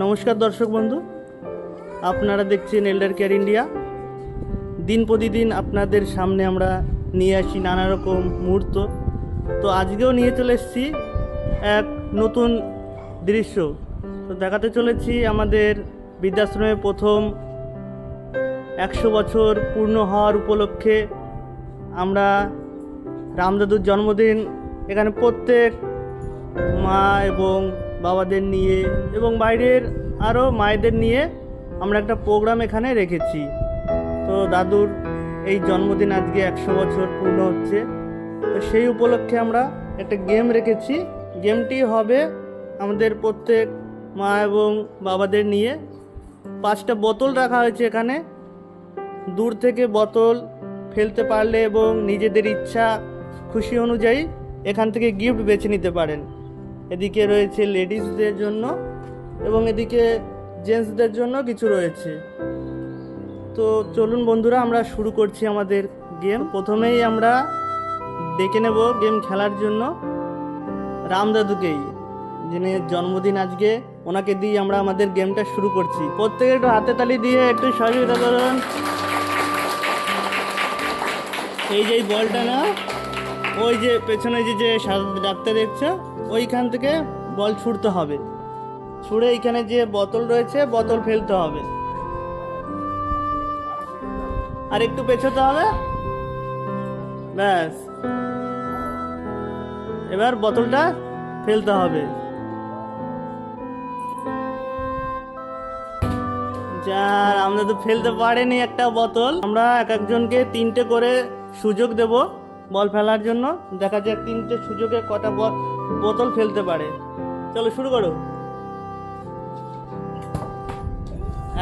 নমস্কার দর্শক বন্ধু, আপনারা দেখছেন এল্ডার কেয়ার ইন্ডিয়া। দিন প্রতিদিন আপনাদের সামনে আমরা নিয়ে আসি নানা রকম মুহূর্ত। তো আজকেও নিয়ে চলে এসেছি এক নতুন দৃশ্য। তো দেখাতে চলেছি আমাদের বৃদ্ধাশ্রমে প্রথম 100 বছর পূর্ণ হওয়ার উপলক্ষে আমরা রামদাদুর জন্মদিন এখানে প্রত্যেক মা এবং বাবাদের নিয়ে এবং বাইরের আরও মায়েদের নিয়ে আমরা একটা প্রোগ্রাম এখানে রেখেছি। তো দাদুর এই জন্মদিন আজকে 100 বছর পূর্ণ হচ্ছে। তো সেই উপলক্ষে আমরা একটা গেম রেখেছি। গেমটি হবে আমাদের প্রত্যেক মা এবং বাবাদের নিয়ে 5টা বোতল রাখা হয়েছে এখানে। দূর থেকে বোতল ফেলতে পারলে এবং নিজেদের ইচ্ছা খুশি অনুযায়ী এখান থেকে গিফট বেছে নিতে পারেন। এদিকে রয়েছে লেডিসদের জন্য এবং এদিকে জেন্টসদের জন্য কিছু রয়েছে। তো চলুন বন্ধুরা, আমরা শুরু করছি আমাদের গেম। প্রথমেই আমরা ডেকে নেব গেম খেলার জন্য রামদাদুকেই, যিনি জন্মদিন আজকে, ওনাকে দিয়ে আমরা আমাদের গেমটা শুরু করছি। প্রত্যেকে একটু হাতে তালি দিয়ে একটু সহযোগিতা করুন। এই যে বলটা না, ওই যে পেছনে যে ডাক্তার দেখছো, ওইখান থেকে বল ছুঁড়তে হবে। ছুঁড়ে এইখানে যে বোতল রয়েছে বোতল ফেলতে হবে, আর একটু পেছোতে হবে, ব্যাস। এবার বোতলটা ফেলতে হবে। যার আমরা তো ফেলতে পারিনি একটা বোতল, আমরা এক একজনকে 3টে করে সুযোগ দেব বল ফেলার জন্য। দেখা যাক 3টে সুযোগে কটা বোতল ফেলতে পারে। চলো শুরু করো।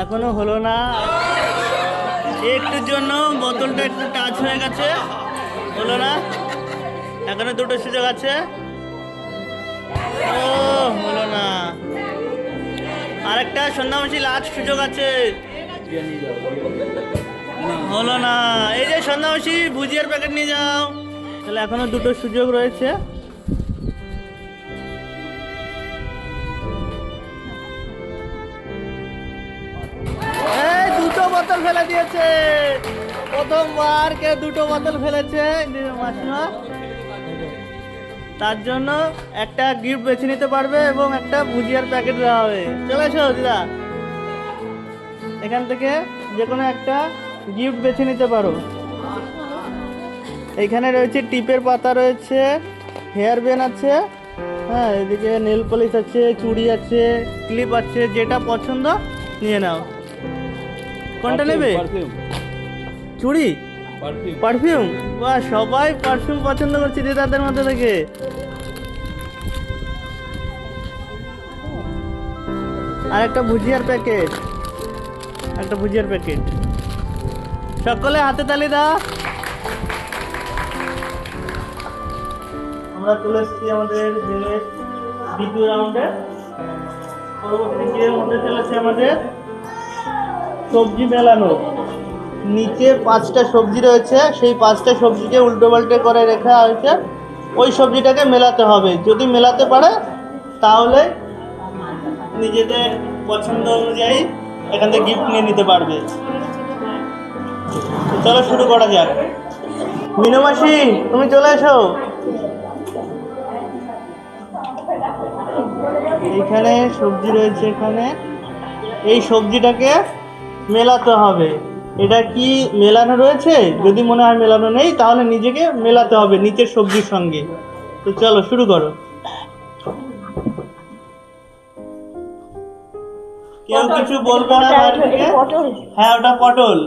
এখনো হলো না, একটুর জন্য বোতলটা একটু টাচ হয়ে গেছে, হলো না। এখনো 2টো সুযোগ আছে। ও হলো না, আরেকটা সন্ধ্যামাসি লাস্ট সুযোগ আছে, হলো না। এই যে সন্ধ্যামাসি ভুজিয়ার প্যাকেট নিয়ে যাও। তাহলে এখনো 2টো সুযোগ রয়েছে। এই 2টো বোতল ফেলে দিয়েছে, প্রথমবার কে 2টো বোতল ফেলেছে মাসিমা। তার জন্য একটা গিফট বেছে নিতে পারবে এবং একটা ভুজিয়ার প্যাকেট দেওয়া হবে। চলে এসো দিদা, এখান থেকে যে কোনো একটা গিফট বেছে নিতে পারো। এখানে রয়েছে টিপের পাতা, রয়েছে হেয়ার ব্যান আছে, হ্যাঁ, এদিকে নেল পলিশ আছে, চুড়ি আছে, ক্লিপ আছে, যেটা পছন্দ নিয়ে নাও। কোনটা নেবে? চুড়ি, পারফিউম? বাহ, সবাই পারফিউম পছন্দ করছে দিদাদের মধ্যে থেকে। আর একটা ভুজিয়ার প্যাকেট, একটা ভুজিয়ার প্যাকেট। সকলে হাতে তালি দাও। আমরা চলে এসেছি আমাদের গেমের দ্বিতীয় রাউন্ডে। পরবর্তী গেম হতে চলেছে আমাদের সবজি মেলানো। নিচে 5টা সবজি রয়েছে, সেই 5টা সবজিকে উল্টো পাল্টে করে রাখা হয়েছে। ওই সবজিটাকে মেলাতে হবে। যদি মেলাতে পারে তাহলে নিজেদের পছন্দ অনুযায়ী এখান থেকে গিফট নিয়ে নিতে পারবে। চলো শুরু করা যাক। মিনু মাসি, তুমি চলে এসো। এখানে সবজি রয়েছে, এখানে এই সবজিটাকে মেলাতে হবে। এটা কি মেলানো রয়েছে? যদি মনে হয় মেলানো নেই তাহলে নিজেকে মেলাতে হবে নিচের সবজির সঙ্গে। তো চলো শুরু করো। কেউ কিছু বলবে না বাইরে থেকে? হ্যাঁ, ওটা পটল।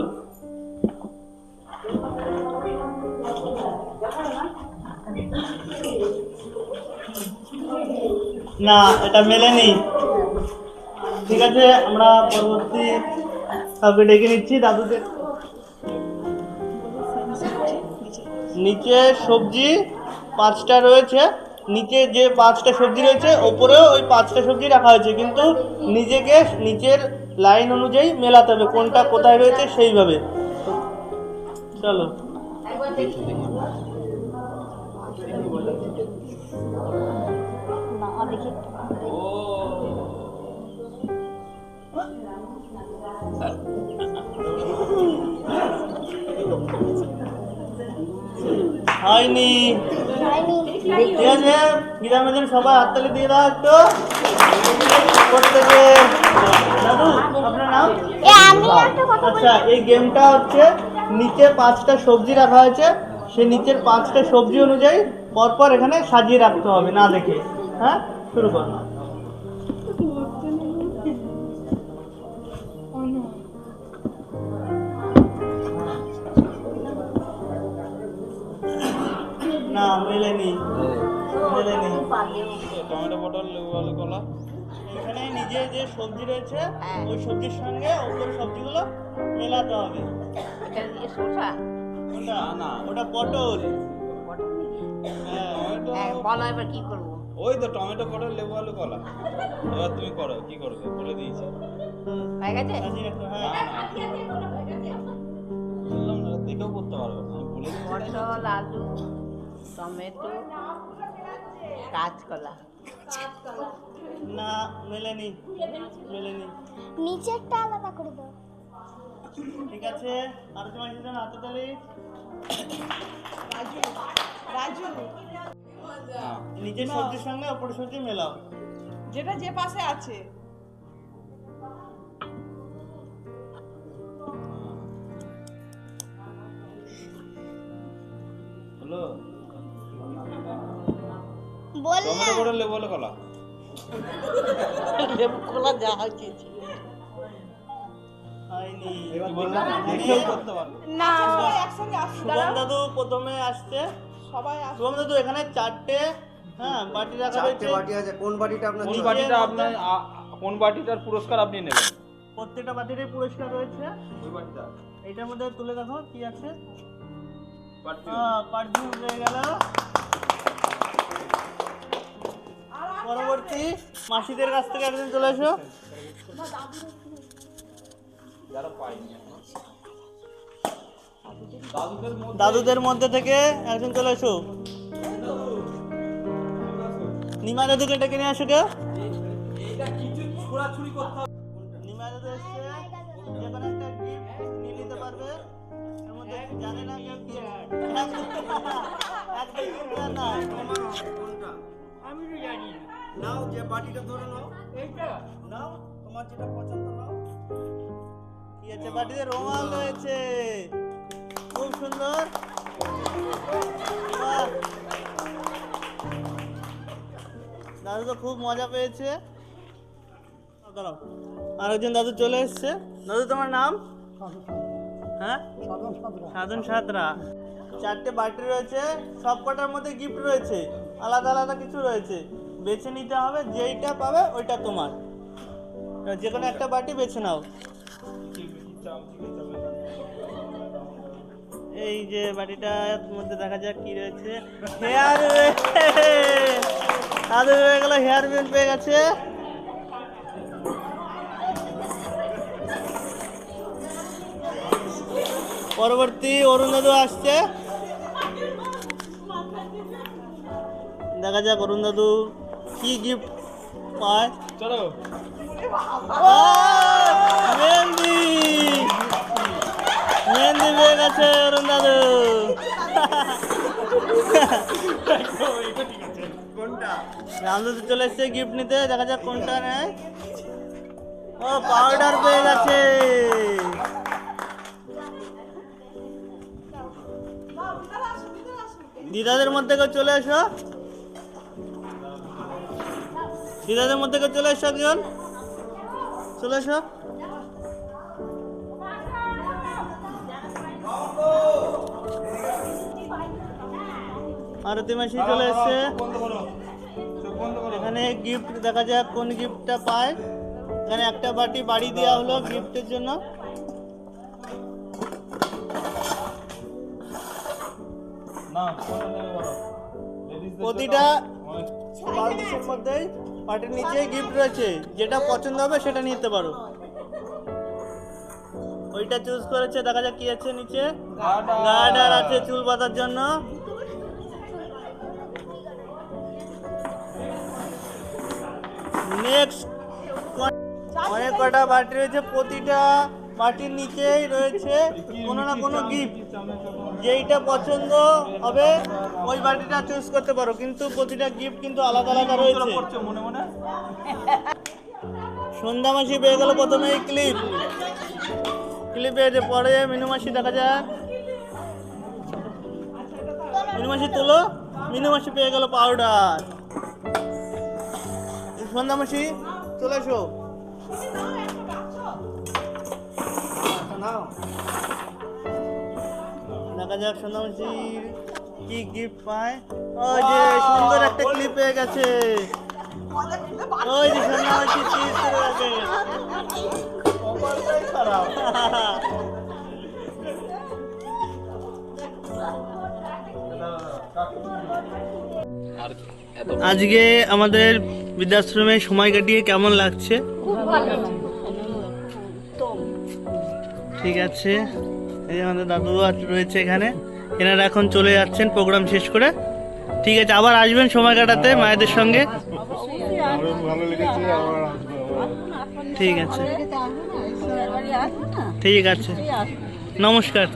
না, এটা মেলেনি। ঠিক আছে, আমরা পরবর্তী কাউকে ডেকে নিচ্ছি। দাদুদের নিচে সবজি 5টা রয়েছে, নিচে যে 5টা সবজি রয়েছে ওপরেও ওই 5টা সবজি রাখা হয়েছে, কিন্তু নিজেকে নিচের লাইন অনুযায়ী মেলাতে হবে কোনটা কোথায় রয়েছে সেইভাবে। চলো হয়নি। ঠিক আছে, বিদায় দিন সবাই হাততালি দিয়ে দাও একটু প্রত্যেকে। দাদু আপনার নাম? আচ্ছা, এই গেমটা হচ্ছে নিচে 5টা সবজি রাখা হয়েছে, সেই নিচের 5টা সবজি অনুযায়ী পরপর এখানে সাজিয়ে রাখতে হবে না দেখে। হ্যাঁ, শুরু কর। না মেলেনি, মেলেনি। টমেটো, পটল, লেবু, আলু, কলা। এখানে নিজে যে সবজি রয়েছে ওই সবজির সঙ্গে ওপর সবজিগুলো মেলাতে হবে। ওটা না, ওটা পটল। হ্যাঁ, বলো এবার কি করবো? ওই তো টমেটো, পটল, লেবু, আলু, কলা। এবার তুমি করো, কি করবে বলে দিয়েছি। হয়ে গেছে? সাজিয়ে রাখো, হ্যাঁ। বললাম না, দেখেও করতে পারবে না, আমি বলে দিচ্ছি। পটল, আলু, টমেটো, কাঁচকলা। না মেলেনি, মেলেনি। নিচেরটা আলাদা করে দাও। ঠিক আছে, আর তোমার সাথে হাতে তালি। হ্যাঁ। নিচের সবজির সঙ্গে ওপর সবজি মেলাও। যেটা যে পাশে আছে। হলো বল টমেটো, না। পটল, লেবু, আলু, কলা। লেবু কলা যা হচ্ছে। হয়নি। কি বললাম? দেখেও করতে পারবে। না সবাই একসঙ্গে আসছে। শুভম দাদু প্রথমে আসছে। সবাই আসছে। শুভম দাদু এখানে 4টে বাটি রাখা রয়েছে। বাটি আছে, কোন বাটিটা আপনার? কোন নিচের বাটিটা মধ্যে- আপনার কোন বাটিটার পুরস্কার আপনি নেবেন? প্রত্যেকটা বাটিরই পুরস্কার রয়েছে। ওই বাটিটা। এটার মধ্যে তুলে দেখো কি আছে। বাটি। পারফিউম হয়ে গেল। পরবর্তী মাসিদের কাছ থেকে একজন চলে এসো। যারা পাইনি এখনো। দাদুদের মধ্যে দাদুদের মধ্যে থেকে একজন চলে এসো। নিমা দাদুকে ডেকে নিয়ে আসো কেউ। এইটা কিছু ছোড়াছুড়ি করতে হবে। নিমা দাদু এসছে, যে কোনো একটা গিফট নিয়ে নিতে পারবে। এর মধ্যে জানে না কেউ কি একদম না। কোনটা? আমি তো জানি না। নাও, যে বাটিটা ধরে নাও। এইটা নাও, তোমার যেটা পছন্দ নাও। কি আছে বাটিতে? রুমাল রয়েছে, খুব সুন্দর। বাহ! দাদু তো খুব মজা পেয়েছে। দাঁড়াও, আরেকজন দাদু চলে এসছে। দাদু তোমার নাম? হ্যাঁ, সাধন সাঁতরা। 4টে বাটি রয়েছে, সব কটার মধ্যে গিফট রয়েছে, আলাদা আলাদা কিছু রয়েছে। বেছে নিতে হবে, যেইটা পাবে ওইটা তোমার। এবার যে কোনো একটা বাটি বেছে নাও। এই যে বাটিটার মধ্যে দেখা যাক কি রয়েছে। হেয়ার দাদু হয়ে গেল, হেয়ার ব্যান্ড পেয়ে গেছে। পরবর্তী অরুণ দাদু আসছে, দেখা যাক অরুণ দাদু কি গিফট পায়। চলো। মেহেন্দি, মেহেন্দি পেয়ে গেছে অরুণ দাদু। কোনটা? রামদাদু চলে এসছে গিফট নিতে, দেখা যাক কোনটা নেয়। ও পাউডার পেয়ে গেছে। দিদাদের মধ্যে কেউ চলে এসো, দিদাদের মধ্যে কেউ চলে এসো, একজন চলে এসো। আরতি মাসি চলে এসছে। বন্ধ করো, চোখ বন্ধ করো। এখানে গিফট দেখা যাক কোন গিফটটা পায়। এখানে একটা বাটি বাড়ি দেওয়া হলো গিফটের জন্য। না, কোনটা নেবে বলো। লেডিসদের প্রতিটা অনেক বালতির মধ্যেই বাটির নিচে গিফট রয়েছে, যেটা পছন্দ হবে সেটা নিতে পারো। ওইটা চুজ করেছে, দেখা যাক কি আছে নিচে। গার্ডার আছে চুল বাঁধার জন্য। নেক্সট অনেক কটা বাটি রয়েছে, প্রতিটা মাটির নিচেই রয়েছে কোনো না কোনো গিফট। যেইটা পছন্দ হবে ওই বাটিটা চুজ করতে পারো, কিন্তু প্রতিটা গিফট কিন্তু আলাদা আলাদা রয়েছে। পড়ছো মনে মনে? সন্ধ্যা মাসি পেয়ে গেল প্রথমে এই ক্লিপ, পরে মিনু মাসি দেখা যায়। মিনু মাসি তোলো, মিনু মাসি পেয়ে গেল পাউডার। সন্ধ্যা মাসি চলে এসো। নাও দেখা যাক সন্ধ্যা মাসি কি গিফট পায়। ওই যে সুন্দর একটা ক্লিপ পেয়ে গেছে। ওই যে সন্ধ্যা মাসি চিজ করে গেছে। কপালটাই খারাপ। আজকে আমাদের বৃদ্ধাশ্রমে সময় কাটিয়ে কেমন লাগছে? ঠিক আছে, এই আমাদের দাদু রয়েছে এখানে, এনারা এখন চলে যাচ্ছেন প্রোগ্রাম শেষ করে। ঠিক আছে, আবার আসবেন সময় কাটাতে মায়েদের সঙ্গে। ঠিক আছে, ঠিক আছে, নমস্কার।